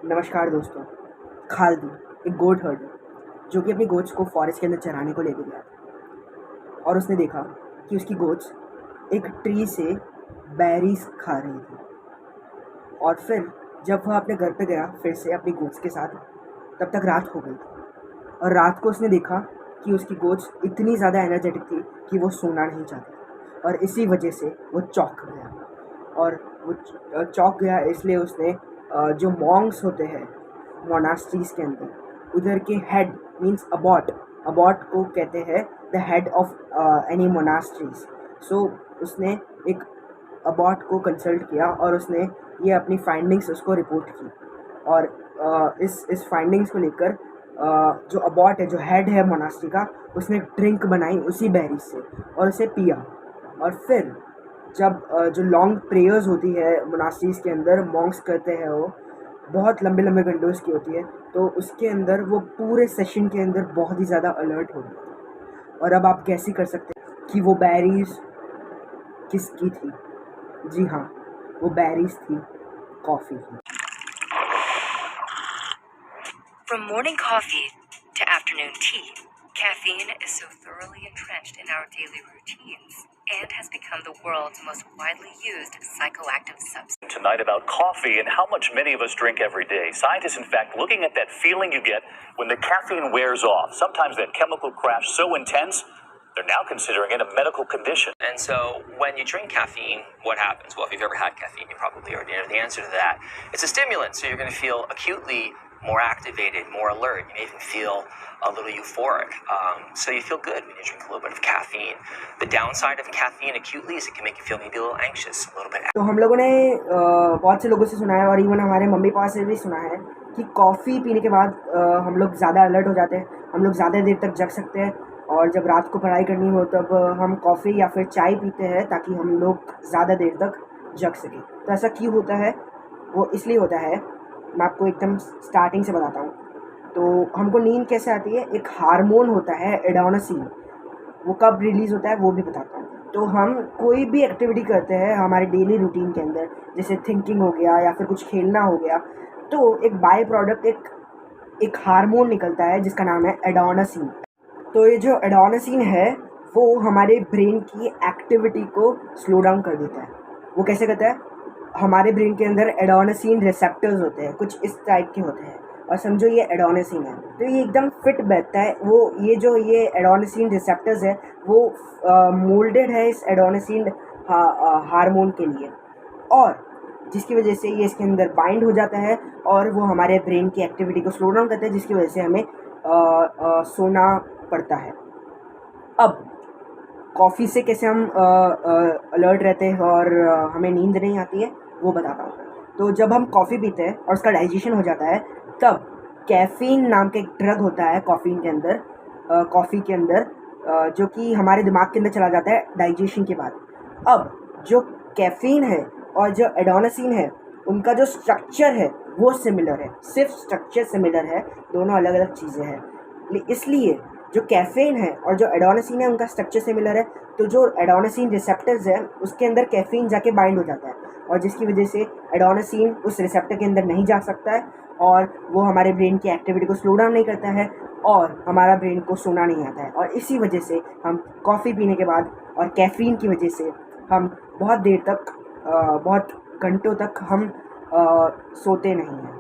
नमस्कार दोस्तों। खालिद एक गोट हर्डर जो कि अपनी गोट्स को फॉरेस्ट के अंदर चराने को लेके गया था और उसने देखा कि उसकी गोट्स एक ट्री से बेरीज खा रही थी। और फिर जब वह अपने घर पे गया फिर से अपनी गोट्स के साथ, तब तक रात हो गई थी और रात को उसने देखा कि उसकी गोट्स इतनी ज़्यादा एनर्जेटिक थी कि वो सोना नहीं चाहती और इसी वजह से वो चौंक गया। और वो चौंक गया इसलिए उसने जो मॉन्क्स होते हैं मोनास्ट्रीज के अंदर, उधर के हेड मीन्स अबॉट, अबॉट को कहते हैं the head of any monasteries. So उसने एक अबॉट को कंसल्ट किया और उसने ये अपनी फाइंडिंग्स उसको रिपोर्ट की। और इस फाइंडिंग्स को लेकर जो अबॉट है, जो हेड है मोनास्ट्री का, उसने ड्रिंक बनाई उसी बेरीज से और उसे पिया। और फिर जब जो लॉन्ग प्रेयर्स होती है मोनास्ट्रीज के अंदर, मॉन्क्स करते हैं, वो बहुत लंबे लंबे घंटों की होती है, तो उसके अंदर वो पूरे सेशन के अंदर बहुत ही ज़्यादा अलर्ट हो गए थे। और अब आप कैसे कर सकते हैं कि वो बेरीज किसकी थी? जी हाँ, वो बेरीज थी कॉफ़ी की। From morning coffee to afternoon tea, caffeine is so thoroughly entrenched in our daily routines and has become the world's most widely used psychoactive substance. Tonight about coffee and how much many of us drink every day. Scientists, in fact, looking at that feeling you get when the caffeine wears off. Sometimes that chemical crash so intense, they're now considering it a medical condition. And so when you drink caffeine, what happens? Well, if you've ever had caffeine, you probably already know the answer to that. It's a stimulant, so you're going to feel acutely more activated, more alert. You may even feel a little euphoric. So you feel good when you drink a little bit of caffeine. The downside of caffeine acutely is it can make you feel maybe a little anxious, a little bit. तो हम लोगों ने बहुत से लोगों से सुना है और इवन हमारे मम्मी पापा से भी सुना है कि कॉफ़ी पीने के बाद हम लोग ज़्यादा अलर्ट हो जाते हैं, हम लोग ज़्यादा देर तक जग सकते हैं। और जब रात को पढ़ाई करनी हो तब हम कॉफ़ी या फिर चाय पीते हैं ताकि हम लोग ज़्यादा देर तक जग सकें। तो ऐसा क्यों होता है? वो इसलिए होता है, मैं आपको एकदम स्टार्टिंग से बताता हूँ। तो हमको नींद कैसे आती है? एक हार्मोन होता है एडेनोसिन, वो कब रिलीज़ होता है वो भी बताता हूँ। तो हम कोई भी एक्टिविटी करते हैं हमारे डेली रूटीन के अंदर, जैसे थिंकिंग हो गया या फिर कुछ खेलना हो गया, तो एक बाय प्रोडक्ट एक हार्मोन निकलता है जिसका नाम है एडेनोसिन। तो ये जो एडेनोसिन है वो हमारे ब्रेन की एक्टिविटी को स्लो डाउन कर देता है। वो कैसे करता है? हमारे ब्रेन के अंदर एडेनोसिन रिसेप्टर्स होते हैं, कुछ इस टाइप के होते हैं, और समझो ये एडेनोसिन है तो ये एकदम फिट बैठता है। वो ये एडेनोसिन रिसेप्टर्स है वो मोल्डेड है इस एडेनोसिन हार्मोन के लिए, और जिसकी वजह से ये इसके अंदर बाइंड हो जाता है और वो हमारे ब्रेन की एक्टिविटी को स्लो डाउन करता है, जिसकी वजह से हमें सोना पड़ता है। अब कॉफ़ी से कैसे हम अलर्ट रहते हैं और हमें नींद नहीं आती है वो बताता हूँ। तो जब हम कॉफ़ी पीते हैं और उसका डाइजेशन हो जाता है, तब कैफ़ीन नाम का एक ड्रग होता है कॉफ़ी के अंदर, जो कि हमारे दिमाग के अंदर चला जाता है डाइजेशन के बाद। अब जो कैफ़ीन है और जो एडेनोसिन है, उनका जो स्ट्रक्चर है वो सिमिलर है, सिर्फ स्ट्रक्चर सिमिलर है, दोनों अलग अलग चीज़ें हैं। इसलिए जो कैफ़ीन है और जो एडेनोसिन है उनका स्ट्रक्चर सिमिलर है, तो जो एडेनोसिन रिसेप्टर्स है उसके अंदर कैफ़ीन जाके बाइंड हो जाता है, और जिसकी वजह से एडेनोसिन उस रिसेप्टर के अंदर नहीं जा सकता है और वो हमारे ब्रेन की एक्टिविटी को स्लो डाउन नहीं करता है और हमारा ब्रेन को सोना नहीं आता है। और इसी वजह से हम कॉफ़ी पीने के बाद और कैफ़ीन की वजह से हम बहुत देर तक, बहुत घंटों तक हम सोते नहीं हैं।